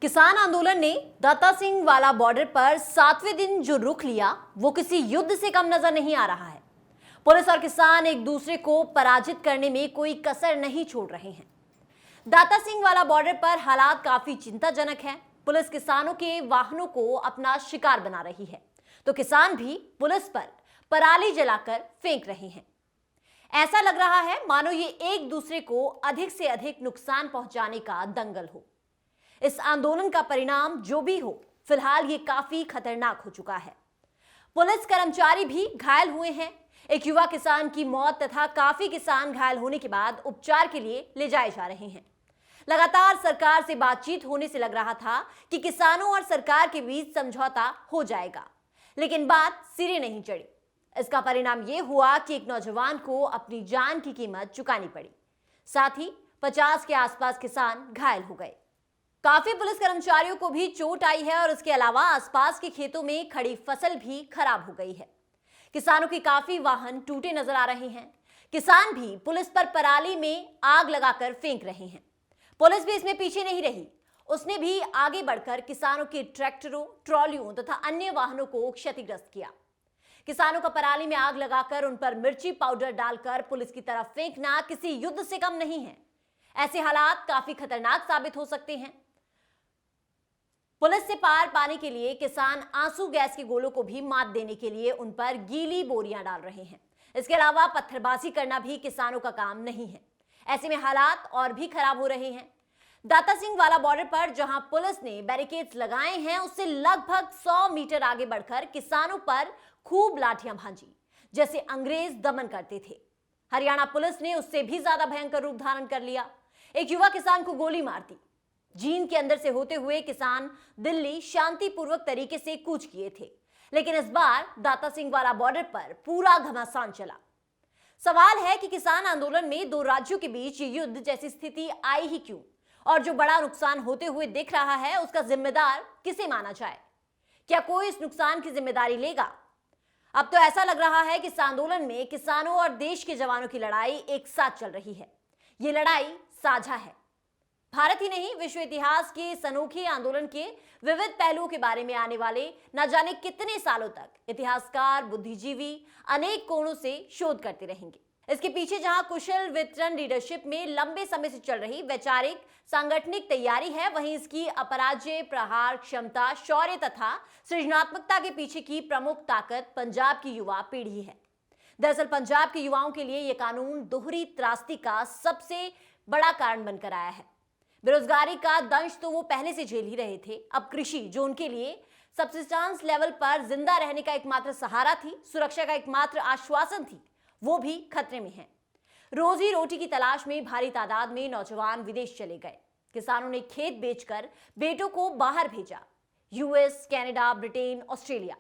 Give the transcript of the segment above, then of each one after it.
किसान आंदोलन ने दाता सिंह वाला बॉर्डर पर 7वें दिन जो रुख लिया वो किसी युद्ध से कम नजर नहीं आ रहा है। पुलिस और किसान एक दूसरे को पराजित करने में कोई कसर नहीं छोड़ रहे हैं। दाता सिंह वाला बॉर्डर पर हालात काफी चिंताजनक हैं। पुलिस किसानों के वाहनों को अपना शिकार बना रही है, तो किसान भी पुलिस पर पराली जलाकर फेंक रहे हैं। ऐसा लग रहा है मानो ये एक दूसरे को अधिक से अधिक नुकसान पहुंचाने का दंगल हो। इस आंदोलन का परिणाम जो भी हो, फिलहाल ये काफी खतरनाक हो चुका है। पुलिस कर्मचारी भी घायल हुए हैं। एक युवा किसान की मौत तथा काफी किसान घायल होने के बाद उपचार के लिए ले जाए जा रहे हैं। लगातार सरकार से बातचीत होने से लग रहा था कि किसानों और सरकार के बीच समझौता हो जाएगा, लेकिन बात सिरे नहीं चढ़ी। इसका परिणाम यह हुआ कि एक नौजवान को अपनी जान की कीमत चुकानी पड़ी। साथ ही 50 के आसपास किसान घायल हो गए। काफी पुलिस कर्मचारियों को भी चोट आई है और इसके अलावा आसपास के खेतों में खड़ी फसल भी खराब हो गई है। किसानों के काफी वाहन टूटे नजर आ रहे हैं। किसान भी पुलिस पर पराली में आग लगाकर फेंक रहे हैं। पुलिस भी इसमें पीछे नहीं रही। उसने भी आगे बढ़कर किसानों के ट्रैक्टरों, ट्रॉलियों तथा अन्य वाहनों को क्षतिग्रस्त किया। किसानों का पराली में आग लगाकर उन पर मिर्ची पाउडर डालकर पुलिस की तरफ फेंकना किसी युद्ध से कम नहीं है। ऐसे हालात काफी खतरनाक साबित हो सकते हैं। पुलिस से पार पाने के लिए किसान आंसू गैस के गोलों को भी मात देने के लिए उन पर गीली बोरियां डाल रहे हैं। इसके अलावा पत्थरबाजी करना भी किसानों का काम नहीं है। ऐसे में हालात और भी खराब हो रहे हैं। दाता सिंह वाला बॉर्डर पर जहां पुलिस ने बैरिकेड्स लगाए हैं, उससे लगभग 100 मीटर आगे बढ़कर किसानों पर खूब लाठियां भांजी, जैसे अंग्रेज दमन करते थे। हरियाणा पुलिस ने उससे भी ज्यादा भयंकर रूप धारण कर लिया। एक युवा किसान को गोली मार दी। जीन के अंदर से होते हुए किसान दिल्ली शांतिपूर्वक तरीके से कूच किए थे, लेकिन इस बार दाता सिंह वाला बॉर्डर पर पूरा घमासान चला। सवाल है कि किसान आंदोलन में दो राज्यों के बीच युद्ध जैसी स्थिति आई ही क्यों, और जो बड़ा नुकसान होते हुए दिख रहा है उसका जिम्मेदार किसे माना जाए? क्या कोई इस नुकसान की जिम्मेदारी लेगा? अब तो ऐसा लग रहा है कि इस आंदोलन में किसानों और देश के जवानों की लड़ाई एक साथ चल रही है। ये लड़ाई साझा है। भारत ही नहीं, विश्व इतिहास के इस अनोखे आंदोलन के विविध पहलुओं के बारे में आने वाले न जाने कितने सालों तक इतिहासकार, बुद्धिजीवी अनेक कोणों से शोध करते रहेंगे। इसके पीछे जहां कुशल वितरण लीडरशिप में लंबे समय से चल रही वैचारिक सांगठनिक तैयारी है, वहीं इसकी अपराजय प्रहार क्षमता, शौर्य तथा सृजनात्मकता के पीछे की प्रमुख ताकत पंजाब की युवा पीढ़ी है। दरअसल पंजाब के युवाओं के लिए यह कानून दोहरी त्रासदी का सबसे बड़ा कारण बनकर आया है। बेरोजगारी का दंश तो वो पहले से झेल ही रहे थे। अब कृषि, जो उनके लिए सब्सिस्टेंस लेवल पर जिंदा रहने का एकमात्र सहारा थी, सुरक्षा का एकमात्र आश्वासन थी, वो भी खतरे में है। रोजी रोटी की तलाश में भारी तादाद में नौजवान विदेश चले गए। किसानों ने खेत बेचकर बेटों को बाहर भेजा। US, Canada, Britain, Australia.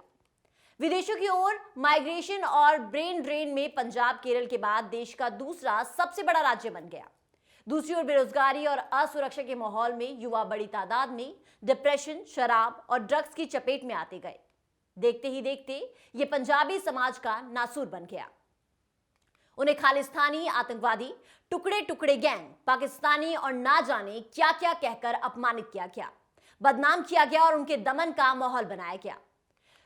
विदेशों की ओर माइग्रेशन और ब्रेन ड्रेन में पंजाब केरल के बाद देश का दूसरा सबसे बड़ा राज्य बन गया। दूसरी ओर बेरोजगारी और असुरक्षा के माहौल में युवा बड़ी तादाद में डिप्रेशन, शराब और ड्रग्स की चपेट में आते गए। देखते ही देखते ये पंजाबी समाज का नासूर बन गया। उन्हें खालिस्तानी, आतंकवादी, टुकड़े टुकड़े गैंग, पाकिस्तानी और ना जाने क्या क्या कहकर अपमानित किया गया, बदनाम किया गया और उनके दमन का माहौल बनाया गया।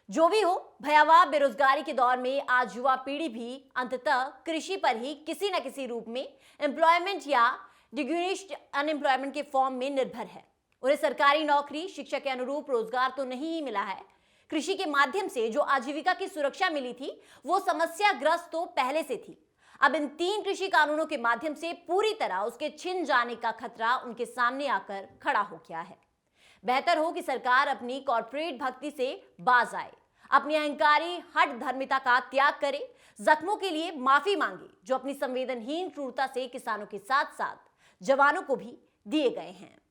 जो भी हो, भयावह बेरोजगारी के दौर में आज युवा पीढ़ी भी अंततः कृषि पर ही किसी न किसी रूप में एम्प्लॉयमेंट या डिग्निश्ड अनएम्प्लॉयमेंट के फॉर्म में निर्भर है। उन्हें सरकारी नौकरी, शिक्षा के अनुरूप रोजगार तो नहीं ही मिला है। कृषि के माध्यम से जो आजीविका की सुरक्षा मिली थी, वो समस्याग्रस्त तो पहले से थी। अब इन 3 कृषि कानूनों के माध्यम से पूरी तरह उसके छिन जाने का खतरा उनके सामने आकर खड़ा हो गया है। बेहतर हो कि सरकार अपनी कॉर्पोरेट भक्ति से बाज आए, अपनी अहंकारी हठ धर्मिता का त्याग करे, जख्मों के लिए माफी मांगे जो अपनी संवेदनहीन क्रूरता से किसानों के साथ साथ जवानों को भी दिए गए हैं।